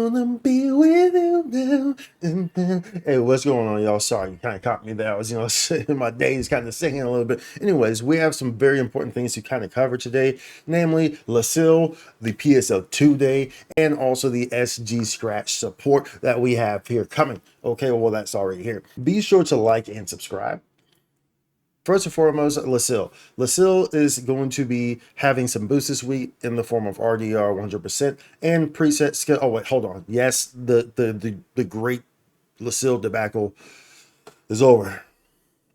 wanna be with you now. Hey, what's going on, y'all? Sorry, you kind of caught me there. I was, in my days kind of singing a little bit. Anyways, we have some very important things to kind of cover today, namely Leciel, the PSO2 Day, and also the SG Scratch support that we have here coming. Okay, well, that's already here. Be sure to like and subscribe. First and foremost, Leciel. Leciel is going to be having some boosts this week in the form of RDR 100% and preset skill. Oh wait, hold on. Yes, the great Leciel debacle is over.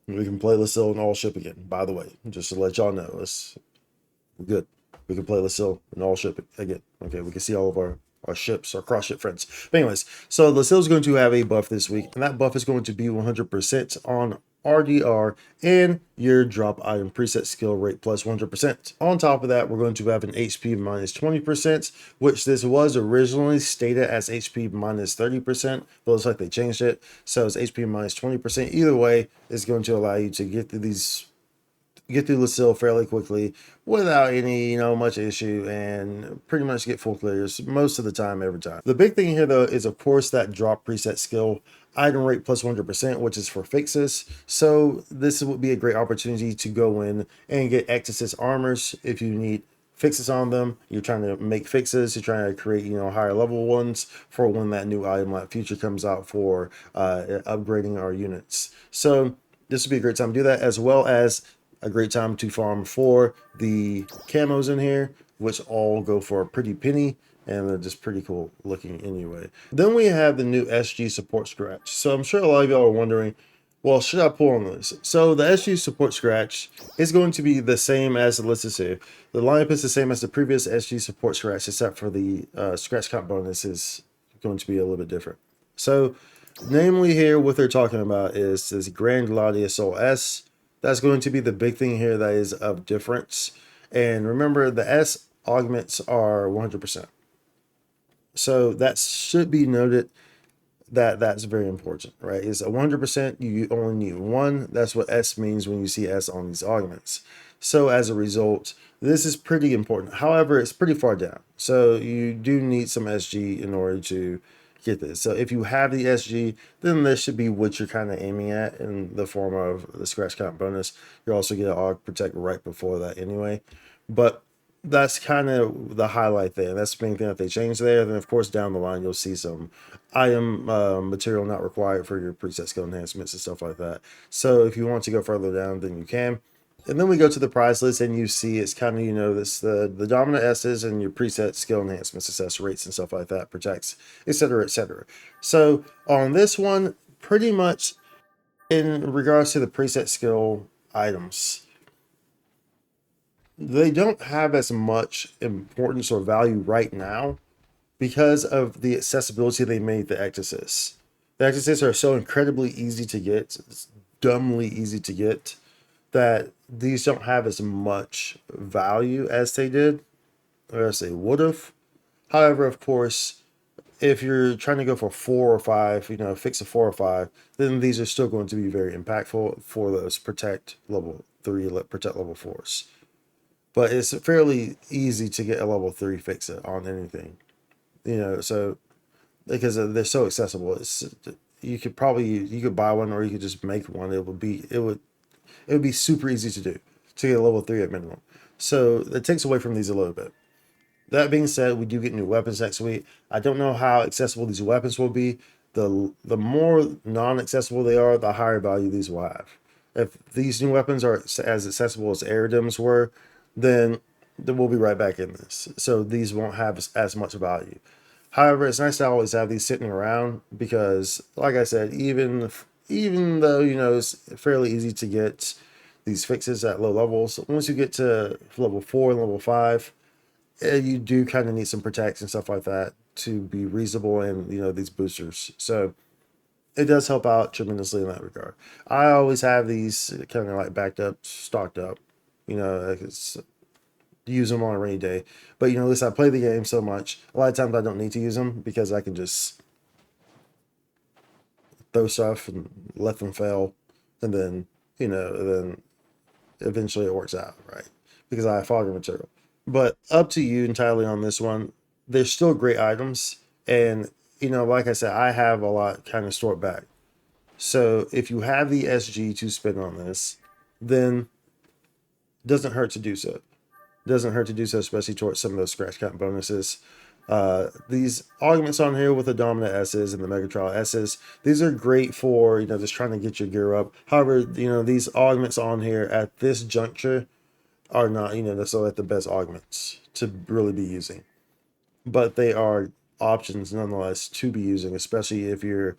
We can play Leciel in all ship again. By the way, just to let y'all know, we're good. We can play Leciel in all ship again. Okay, we can see all of our ships, our cross ship friends. But anyways, so Leciel is going to have a buff this week, and that buff is going to be 100% on RDR and your drop item preset skill rate plus 100%. On top of that, we're going to have an HP minus 20%, which this was originally stated as HP minus 30%, but looks like they changed it. So it's HP minus 20%. Either way, it's going to allow you to get through Leciel fairly quickly without any, much issue, and pretty much get full clears most of the time, every time. The big thing here, though, is of course that drop preset skill item rate plus 100%, which is for fixes. So this would be a great opportunity to go in and get Exorcist armors if you need fixes on them. You're trying to make fixes, you're trying to create higher level ones for when that new item like future comes out for upgrading our units. So this would be a great time to do that, as well as a great time to farm for the camos in here, which all go for a pretty penny, and they're just pretty cool looking anyway. Then we have the new SG support scratch. So I'm sure a lot of y'all are wondering, well, should I pull on this? So the SG support scratch is going to be the same as the list is here. The lineup is the same as the previous SG support scratch, except for the scratch count bonus is going to be a little bit different. So namely here, what they're talking about is this Grand Gladiator S. That's going to be the big thing here that is of difference. And remember, the S augments are 100%. So that should be noted, that that's very important, right? It's a 100%, you only need one. That's what S means when you see S on these augments. So as a result, this is pretty important. However, it's pretty far down. So you do need some SG in order to get this. So if you have the SG, then this should be what you're kind of aiming at in the form of the scratch count bonus. You also get an aug protect right before that anyway. But that's kind of the highlight there. That's the main thing that they changed there. Then of course down the line you'll see some item material not required for your preset skill enhancements and stuff like that. So if you want to go further down, then you can. And then we go to the prize list, and you see it's kind of, this the dominant S's and your preset skill enhancement success rates and stuff like that, protects, etc., etc. So on this one, pretty much in regards to the preset skill items, they don't have as much importance or value right now because of the accessibility they made the Exorcists. The Exorcists are so incredibly easy to get, it's dumbly easy to get, that these don't have as much value as they did, or as they would have. However, of course, if you're trying to go for 4 or 5, fix a 4 or 5, then these are still going to be very impactful for those protect level 3, protect level 4s. But it's fairly easy to get a level 3 fix it on anything, so because they're so accessible. You could buy one, or you could just make one. It would be super easy to do to get a level 3 at minimum. So it takes away from these a little bit. That being said, we do get new weapons next week. I don't know how accessible these weapons will be. The more non-accessible they are, the higher value these will have. If these new weapons are as accessible as Aerodyms were, then we'll be right back in this. So these won't have as much value. However, it's nice to always have these sitting around because, like I said, even though it's fairly easy to get these fixes at low levels, once you get to level 4 and level 5, you do kind of need some protects and stuff like that to be reasonable, and these boosters. So it does help out tremendously in that regard. I always have these kind of like backed up, stocked up, use them on a rainy day. But at least I play the game so much, a lot of times I don't need to use them because I can just throw stuff and let them fail, and then then eventually it works out, right? Because I have fogger material. But up to you entirely on this one. They're still great items, and like I said, I have a lot kind of stored back. So if you have the SG to spend on this, then it doesn't hurt to do so. Doesn't hurt to do so, especially towards some of those scratch count bonuses. These augments on here with the dominant S's and the Mega Trial S's, these are great for, just trying to get your gear up. However, these augments on here at this juncture are not, necessarily the best augments to really be using. But they are options nonetheless to be using, especially if you're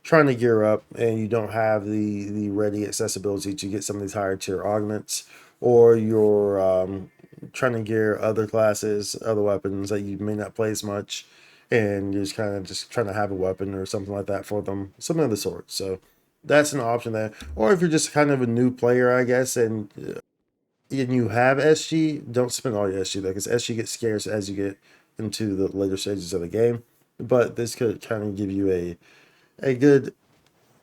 trying to gear up and you don't have the ready accessibility to get some of these higher tier augments, or you're trying to gear other classes, other weapons that you may not play as much, and you're just kind of just trying to have a weapon or something like that for them, something of the sort. So that's an option there. Or if you're just kind of a new player, I guess, and you have SG, don't spend all your SG there, because SG gets scarce as you get into the later stages of the game. But this could kind of give you a good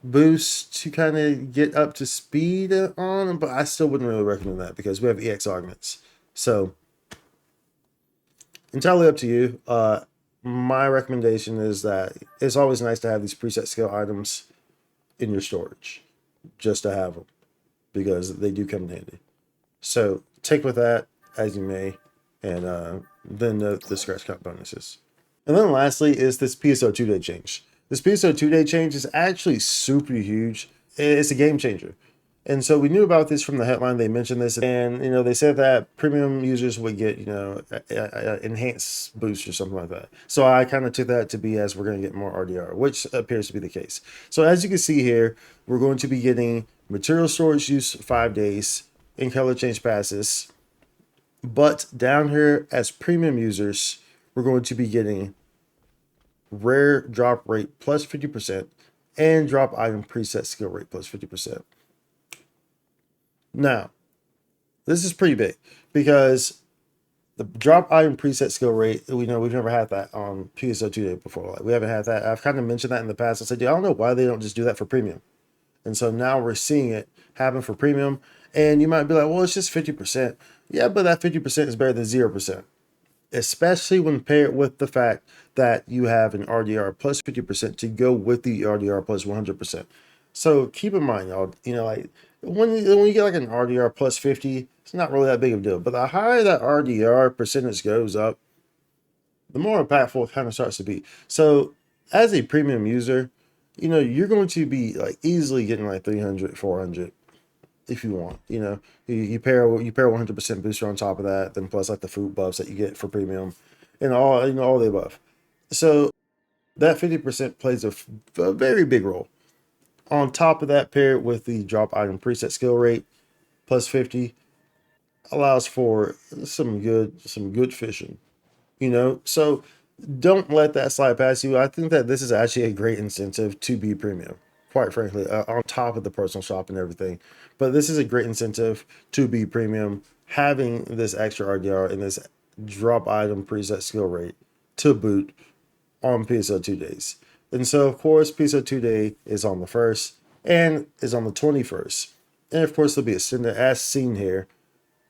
boost to kind of get up to speed on, but I still wouldn't really recommend that because we have EX augments. So entirely up to you. My recommendation is that it's always nice to have these preset skill items in your storage, just to have them, because they do come in handy. So take with that as you may, and then the scratch count bonuses. And then lastly is this PSO2 Day change. This PSO2 Day change is actually super huge. It's a game changer. And so we knew about this from the headline. They mentioned this, and they said that premium users would get enhanced boost or something like that. So I kind of took that to be as we're going to get more RDR, which appears to be the case. So as you can see here, we're going to be getting material storage use 5 days in color change passes, but down here as premium users, we're going to be getting rare drop rate plus 50% and drop item preset skill rate plus 50%. Now, this is pretty big because the drop item preset skill rate, we've never had that on PSO2 Day before. Like, we haven't had that. I've kind of mentioned that in the past. I said, I don't know why they don't just do that for premium. And so now we're seeing it happen for premium. And you might be like, well, it's just 50%. Yeah, but that 50% is better than 0%. Especially when paired with the fact that you have an RDR plus 50% to go with the RDR plus 100%. So keep in mind, y'all, like when you get like an RDR plus 50, it's not really that big of a deal. But the higher that RDR percentage goes up, the more impactful it kind of starts to be. So as a premium user, you're going to be like easily getting like 300, 400 if you want. You pair 100% booster on top of that, then plus like the food buffs that you get for premium, and all the above. So that 50% plays a very big role. On top of that, paired with the drop item preset skill rate plus 50, allows for some good fishing. So don't let that slide past you. I think that this is actually a great incentive to be premium, quite frankly, on top of the personal shop and everything. But this is a great incentive to be premium, having this extra RDR and this drop item preset skill rate to boot on PSO2 days. And so, of course, PSO2 Day is on the 1st and is on the 21st. And of course, there'll be extended as seen here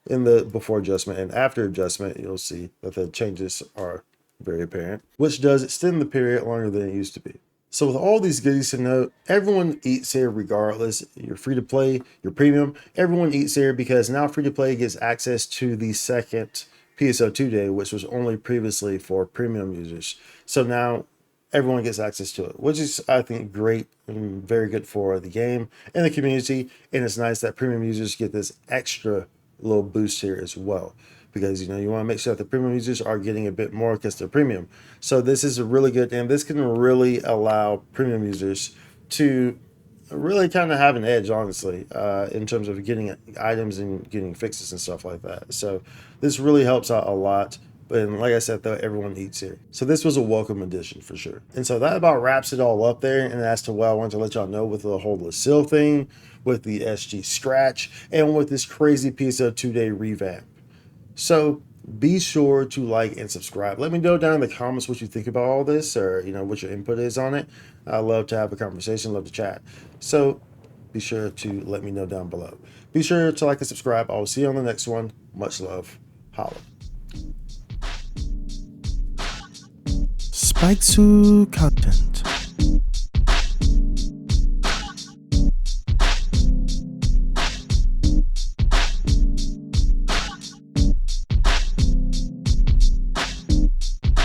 in the before adjustment and after adjustment. You'll see that the changes are very apparent, which does extend the period longer than it used to be. So with all these goodies to note, everyone eats here regardless. You're free to play, you're premium. Everyone eats here because now free to play gets access to the second PSO2 Day, which was only previously for premium users. So now everyone gets access to it, which is, I think, great and very good for the game and the community. And it's nice that premium users get this extra little boost here as well, because you want to make sure that the premium users are getting a bit more because they're premium. So this is a really good, and this can really allow premium users to really kind of have an edge, honestly, in terms of getting items and getting fixes and stuff like that. So this really helps out a lot. And like I said, though, everyone eats here. So this was a welcome addition for sure. And so that about wraps it all up there. And as to what I wanted to let y'all know with the whole Leciel thing, with the SG scratch, and with this crazy PSO2 Day revamp. So be sure to like and subscribe. Let me know down in the comments what you think about all this, or what your input is on it. I love to have a conversation, love to chat. So be sure to let me know down below. Be sure to like and subscribe. I will see you on the next one. Much love. Holla. PSO2 content.